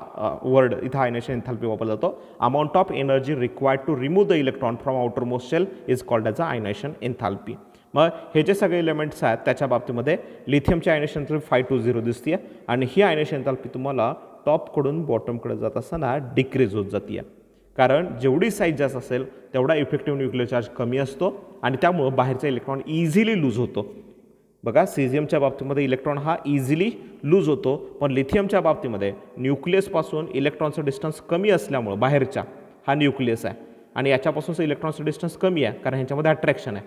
वर्ड इथं आयोनायझेशन एन्थाल्पी वापरला जातो. Amount of energy required to remove the electron from outer most shell is called as a ionization enthalpy. मग हे जे सगळे एलिमेंट्स आहेत त्याच्या बाबतीमध्ये लिथियमची आयोनायझेशन एन्थाल्पी 520 दिसते आणि ही आयोनायझेशन एन्थाल्पी तुम्हाला टॉपकडून बॉटमकडे जात असताना डिक्रीज होत जाते, कारण जेवढी साईज जास्त असेल तेवढा इफेक्टिव्ह न्यूक्लियर चार्ज कमी असतो आणि त्यामुळं बाहेरचा इलेक्ट्रॉन इझिली लूज होतो. बघा, सीझियमच्या बाबतीमध्ये इलेक्ट्रॉन हा इझिली लूज होतो, पण लिथियमच्या बाबतीमध्ये न्यूक्लियसपासून इलेक्ट्रॉनचं डिस्टन्स कमी असल्यामुळं बाहेरच्या हा न्यूक्लियस आहे आणि याच्यापासूनचं इलेक्ट्रॉनचं डिस्टन्स कमी आहे कारण ह्यांच्यामध्ये अट्रॅक्शन आहे.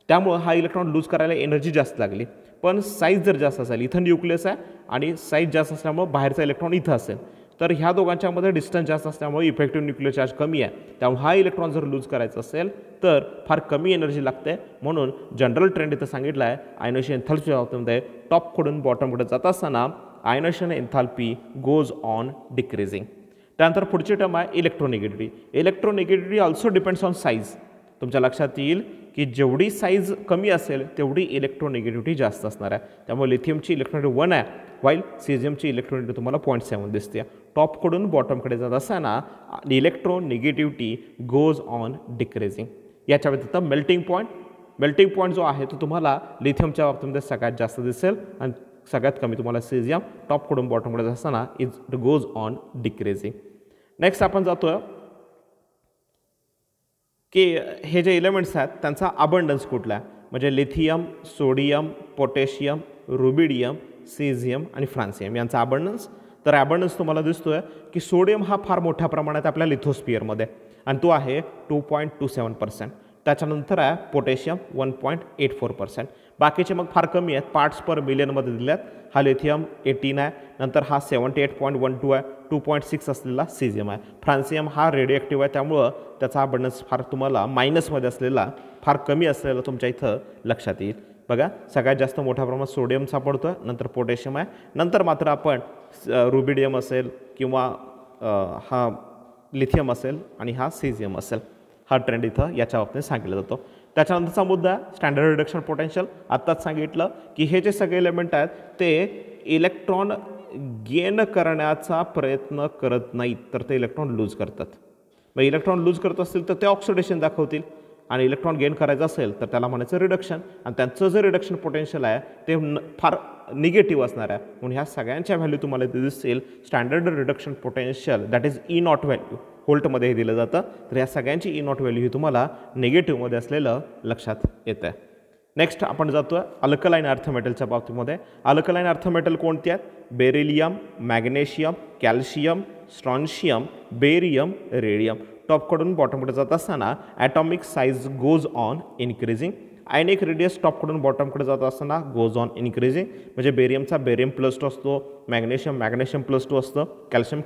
त्यामुळं हा इलेक्ट्रॉन लूज करायला एनर्जी जास्त लागली. पण साईज जर जास्त असेल, इथं न्यूक्लियस आहे आणि साईज जास्त असल्यामुळं बाहेरचा इलेक्ट्रॉन इथं असेल, तर ह्या दोघांच्यामध्ये डिस्टन्स जास्त असल्यामुळे इफेक्टिव्ह न्यूक्लियर चार्ज कमी आहे. त्यामुळे हा इलेक्ट्रॉन जर लूज करायचा असेल तर फार कमी एनर्जी लागते. म्हणून जनरल ट्रेंड इथं सांगितलं आहे आयोनायझेशन एन्थाल्पीच्या बाबतीमध्ये टॉपकडून बॉटमकडे जात असताना ionization enthalpy goes on decreasing. त्यानंतर पुढची टर्म आहे electronegativity. Electronegativity also depends on size. तुमच्या लक्षात येईल की जेवढी साईज कमी असेल तेवढी इलेक्ट्रोनिगेटिव्हिटी जास्त असणार आहे. त्यामुळे लिथियमची इलेक्ट्रोनिगेटिव्हिटी 1 आहे, वाईल सीझियमची इलेक्ट्रोनिगेटिव्हिटी तुम्हाला 0.7 दिसते. टॉपकडून बॉटमकडे जात असताना इलेक्ट्रोनिगेटिव्हिटी गोज ऑन डिक्रीजिंग. याच्या व्यतिरिक्त मेल्टिंग पॉईंट जो आहे तो तुम्हाला लिथियमच्या बाबतीमध्ये सगळ्यात जास्त दिसेल आणि सगळ्यात कमी तुम्हाला सीझियम टॉपकडून बॉटमकडे जात असताना it goes on decreasing. Next आपण जातोय की हे जे एलिमेंट्स आहेत त्यांचा अबंडन्स कुठला आहे, म्हणजे lithium, sodium, potassium, rubidium, caesium आणि फ्रान्सियम यांचा अबंडन्स. तर अबंडन्स तुम्हाला दिसतोय की सोडियम हा फार मोठ्या प्रमाणात आपल्या लिथोस्फिअरमध्ये आणि तो आहे 2.27%. त्याच्यानंतर आहे पोटॅशियम 1.84%. बाकीचे मग फार कमी आहेत, पार्ट्स पर मिलियनमध्ये दिले आहेत. हा लिथियम 18 आहे, नंतर हा 78.12 आहे, 2.6 असलेला सीझियम आहे. फ्रान्सियम हा रेडिओ आहे, त्यामुळं त्याचा अबंडन्स फार तुम्हाला मायनसमध्ये असलेला फार कमी असलेला तुमच्या इथं लक्षात येईल. बघा सगळ्यात जास्त मोठ्या प्रमाणात सोडियम सापडतो आहे, नंतर पोटॅशियम आहे, नंतर मात्र आपण रुबिडियम असेल किंवा हा लिथियम असेल आणि हा सीझियम असेल. हा ट्रेंड इथं याच्या बाबतीत सांगितला जातो. त्याच्यानंतरचा मुद्दा स्टँडर्ड रिडक्शन पोटेन्शियल. आत्ताच सांगितलं की हे जे सगळे एलिमेंट आहेत ते इलेक्ट्रॉन गेन करण्याचा प्रयत्न करत नाहीत, तर ते इलेक्ट्रॉन लूज करतात. मग इलेक्ट्रॉन लूज करत असतील तर ते ऑक्सिडेशन दाखवतील आणि इलेक्ट्रॉन गेन करायचं असेल तर त्याला म्हणायचं रिडक्शन. आणि त्यांचं जे रिडक्शन पोटेन्शियल आहे ते फार निगेटिव्ह असणार आहे. म्हणून ह्या सगळ्यांच्या व्हॅल्यू तुम्हाला इथे दिसतील. Standard reduction potential that is E not value व्होल्टमध्ये हे दिलं जातं. तर ह्या सगळ्यांची ई नॉट व्हॅल्यू ही तुम्हाला निगेटिव्हमध्ये असलेलं लक्षात येतं आहे. नेक्स्ट आपण जातो अल्कलाईन अर्थमेटलच्या बाबतीमध्ये. अल्कलाईन अर्थमेटल कोणती आहेत? Beryllium, magnesium, calcium, strontium, barium, radium. टॉपकडून बॉटमकडे जात असताना atomic size goes on increasing. Ionic radius टॉपकडून बॉटमकडे जात असताना गोज ऑन इन्क्रीजिंग. म्हणजे बेरियमचा बेरियम +2 असतो, मॅग्नेशियम +2 असतं, कॅल्शियम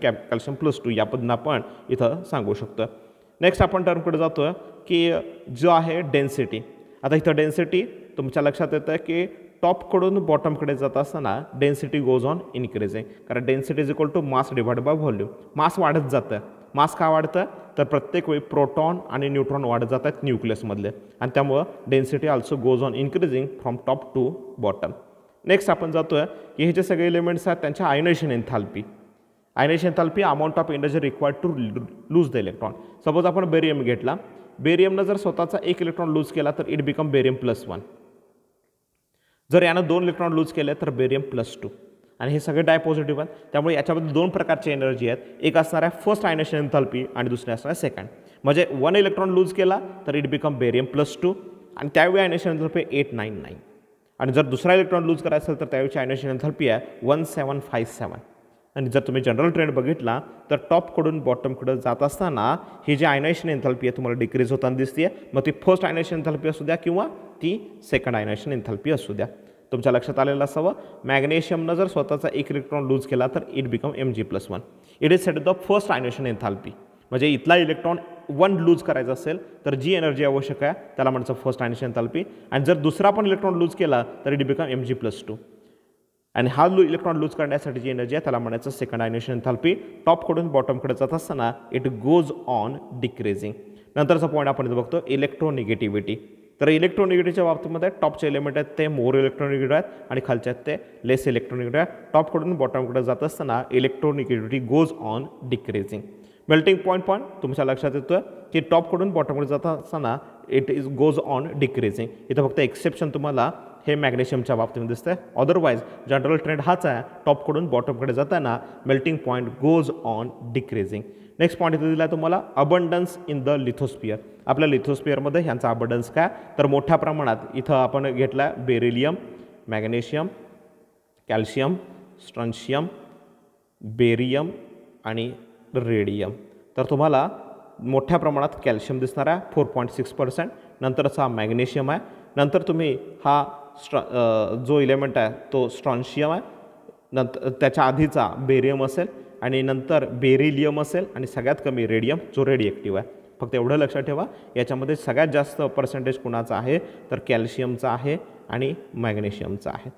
+2 या पद्धतीनं आपण इथं सांगू शकतो. नेक्स्ट आपण टर्मकडे जातो की जो आहे डेन्सिटी. आता इथं डेन्सिटी तुमच्या लक्षात येतं की टॉपकडून बॉटमकडे जात असताना डेन्सिटी गोज ऑन इन्क्रीजिंग. कारण density is equal to mass divide by volume. Mass वाढत जातं. मास का वाढतं तर प्रत्येक वेळी प्रोटॉन आणि न्यूट्रॉन वाढत जात आहेत न्यूक्लियसमधले आणि त्यामुळं density also goes on increasing from top to bottom. Next आपण जातोय की हे जे सगळे एलिमेंट्स आहेत त्यांच्या ionization enthalpy. Ionization enthalpy amount of energy required to lose the electron. Suppose आपण बेरियम घेतला, बेरियमनं जर स्वतःचा 1 इलेक्ट्रॉन लूज केला तर इट बिकम बेरियम +1. जर यानं 2 इलेक्ट्रॉन लूज केले तर बेरियम +2. आणि हे सगळे डायपॉझिटिव्ह आहेत. त्यामुळे याच्यामध्ये 2 प्रकारची एनर्जी आहेत. एक असणार आहे फर्स्ट आयनेशन एन्थॅल्पी आणि दुसरी असणार आहे सेकंड. म्हणजे 1 इलेक्ट्रॉन लूज केला तर इट बिकम बेरियम +2 आणि त्यावेळी आयनेशन एन्थॅल्पी 899. आणि जर दुसरा इलेक्ट्रॉन लूज करायचा असेल तर त्यावेळी आयनेशन एन्थॅल्पी आहे 1757. आणि जर तुम्ही जनरल ट्रेंड बघितला तर टॉपकडून बॉटमकडे जात असताना ही जी आयनेशन एन्थॅल्पी आहे तुम्हाला डिक्रीज होताना दिसते. मग ती फर्स्ट आयनेशन एन्थॅल्पी असू द्या किंवा ती सेकंड आयनेशन एन्थॅल्पी असू द्या. तुमच्या लक्षात आलेलं असावं. मॅग्नेशियमनं जर स्वतःचा 1 इलेक्ट्रॉन लूज केला तर it become Mg+1. It is set the first ionisation एन्थॅल्पी. म्हणजे इथला इलेक्ट्रॉन 1 लूज करायचा असेल तर जी एनर्जी आवश्यक आहे त्याला म्हणायचं फर्स्ट आयनेशन एन्थॅल्पी. आणि जर दुसरा पण इलेक्ट्रॉन लूज केला तर इट बिकम Mg+2. आणि हा इलेक्ट्रॉन लूज करण्यासाठी जी एनर्जी आहे त्याला म्हणायचं सेकंड आयनेशन एन्थॅल्पी. टॉपकडून बॉटमकडे जात असताना इट गोज ऑन डिक्रीजिंग. नंतरचा पॉईंट आपण इथं बघतो इलेक्ट्रोनिगेटिव्हिटी. तर इलेक्ट्रोनिगेटिव्हिटीच्या बाबतीमध्ये टॉपचे एलिमेंट आहेत ते मोर इलेक्ट्रोनिगेटिव्ह आहेत आणि खालचे आहेत ते लेस इलेक्ट्रोनिगेटिव्ह आहेत. टॉपकडून बॉटमकडे जात असताना electronegativity goes on decreasing. Melting point पण तुमच्या लक्षात येतोय की टॉपकडून बॉटमकडे जात असताना it is goes on decreasing. इथं फक्त एक्सेप्शन तुम्हाला हे मॅग्नेशियमच्या बाबतीमध्ये दिसतंय. अदरवाईज जनरल ट्रेंड हाच आहे. टॉपकडून बॉटमकडे जाताना melting point goes on decreasing. Next point इथं दिला आहे तुम्हाला अबंडन्स इन द लिथोस्फिअर. आपल्या लिथोस्फिअरमध्ये ह्यांचा अबंडन्स काय तर मोठ्या प्रमाणात इथं आपण घेतला आहे beryllium, magnesium, calcium, strontium, barium आणि रेडियम. तर तुम्हाला मोठ्या प्रमाणात कॅल्शियम दिसणार आहे 4.6%. नंतरचा मॅग्नेशियम आहे. नंतर तुम्ही हा जो एलिमेंट आहे तो स्ट्रॉन्शियम आहे. नंतर त्याच्या आधीचा बेरियम असेल आणि नंतर बेरिलियम असेल आणि सगळ्यात कमी रेडियम जो रेडिएक्टिव्ह आहे. फक्त एवढं लक्षात ठेवा याच्यामध्ये सगळ्यात जास्त पर्सेंटेज कुणाचा आहे तर कॅल्शियमचा आहे आणि मॅग्नेशियमचा आहे.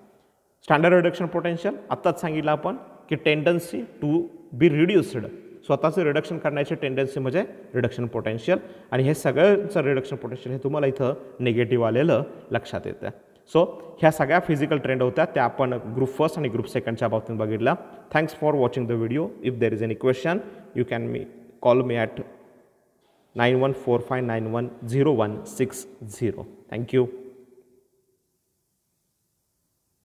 स्टँडर्ड रिडक्शन पोटेन्शियल आत्ताच सांगितलं आपण की टेंडन्सी टू बी रिड्यूस्ड. स्वतःचं रिडक्शन करण्याची टेंडन्सी म्हणजे रिडक्शन पोटेन्शियल, आणि हे सगळ्यांचं रिडक्शन पोटेन्शियल हे तुम्हाला इथं निगेटिव्ह आलेलं लक्षात येतं. सो ह्या सगळ्या फिजिकल ट्रेंड होत्या त्या आपण ग्रुप फर्स्ट आणि ग्रुप सेकंडच्या बाबतीत बघितल्या. Thanks for watching the video. If there is any question you can call me at 9145910160. Thank you.